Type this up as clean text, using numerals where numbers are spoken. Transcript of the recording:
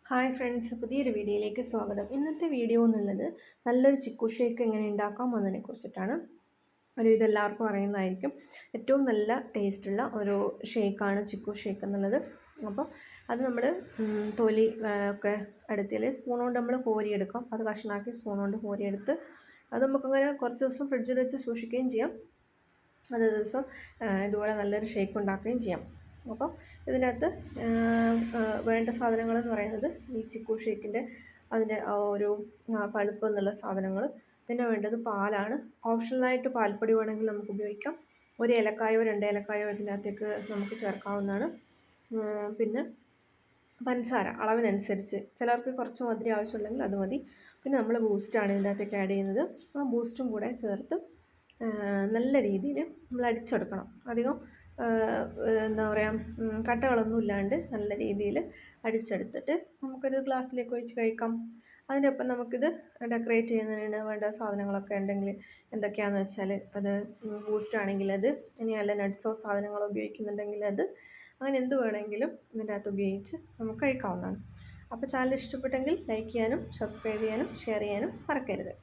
Hi friends, പുതിയൊരു വീഡിയോയിലേക്ക് സ്വാഗതം. ഇന്നത്തെ വീഡിയോ എന്നുള്ളത് നല്ലൊരു ചിക്കു ഷേക്ക് എങ്ങനെ ഉണ്ടാക്കാം എന്നതിനെ കുറിച്ചിട്ടാണ്. ഇതെല്ലാവർക്കും അറിയുന്നതായിരിക്കും. ഏറ്റവും നല്ല ടേസ്റ്റുള്ള ഒരു ഷേക്കാണ് ചിക്കു ഷേക്ക് എന്നുള്ളത്. അപ്പോൾ അത് നമ്മൾ തൊലി ഒക്കെ എടുത്തിൽ സ്പൂൺ കൊണ്ട് നമ്മൾ കോരിയെടുക്കാം. അത് കഷ്ണാക്കി സ്പൂൺ കൊണ്ട് കോരിയെടുത്ത് അത് നമുക്കങ്ങനെ കുറച്ച് ദിവസം ഫ്രിഡ്ജിൽ വെച്ച് സൂക്ഷിക്കുകയും ചെയ്യാം. അതേ ദിവസം ഇതുപോലെ നല്ലൊരു ഷേക്ക് ഉണ്ടാക്കുകയും ചെയ്യാം. അപ്പോൾ ഇതിനകത്ത് വേണ്ട സാധനങ്ങളെന്ന് പറയുന്നത് ഈ ചിക്കു ഷേക്കിൻ്റെ അതിൻ്റെ ആ ഒരു പൾപ്പ് എന്നുള്ള സാധനങ്ങൾ, പിന്നെ വേണ്ടത് പാലാണ്. ഓപ്ഷണലായിട്ട് പാൽപ്പൊടി വേണമെങ്കിൽ നമുക്ക് ഉപയോഗിക്കാം. ഒരു ഏലക്കായോ 2 ഏലക്കായോ ഇതിനകത്തേക്ക് നമുക്ക് ചേർക്കാവുന്നതാണ്. പിന്നെ പഞ്ചസാര അളവിനനുസരിച്ച്, ചിലർക്ക് കുറച്ച് മധുരം ആവശ്യമുണ്ടെങ്കിൽ അത് മതി. പിന്നെ നമ്മൾ ബൂസ്റ്റാണ് ഇതിനകത്തേക്ക് ആഡ് ചെയ്യുന്നത്. ആ ബൂസ്റ്റും കൂടെ ചേർത്ത് നല്ല രീതിയിൽ നമ്മൾ അടിച്ചെടുക്കണം. അധികം എന്താ പറയുക, കട്ടകളൊന്നും ഇല്ലാണ്ട് നല്ല രീതിയിൽ അടിച്ചെടുത്തിട്ട് നമുക്കൊരു ഗ്ലാസ്സിലേക്ക് ഒഴിച്ച് കഴിക്കാം. അതിനൊപ്പം നമുക്കിത് ഡെക്കറേറ്റ് ചെയ്യുന്നതിന് വേണ്ട സാധനങ്ങളൊക്കെ ഉണ്ടെങ്കിൽ എന്തൊക്കെയാണെന്ന് വെച്ചാൽ, അത് ബൂസ്റ്റ് ആണെങ്കിൽ അത്, ഇനി നല്ല നട്ട്സോ സാധനങ്ങളോ ഉപയോഗിക്കുന്നുണ്ടെങ്കിൽ അത്, അങ്ങനെ എന്ത് വേണമെങ്കിലും ഇതിൻ്റെ അകത്ത് ഉപയോഗിച്ച് നമുക്ക് കഴിക്കാവുന്നതാണ്. അപ്പോൾ ചാനൽ ഇഷ്ടപ്പെട്ടെങ്കിൽ ലൈക്ക് ചെയ്യാനും സബ്സ്ക്രൈബ് ചെയ്യാനും ഷെയർ ചെയ്യാനും മറക്കരുത്.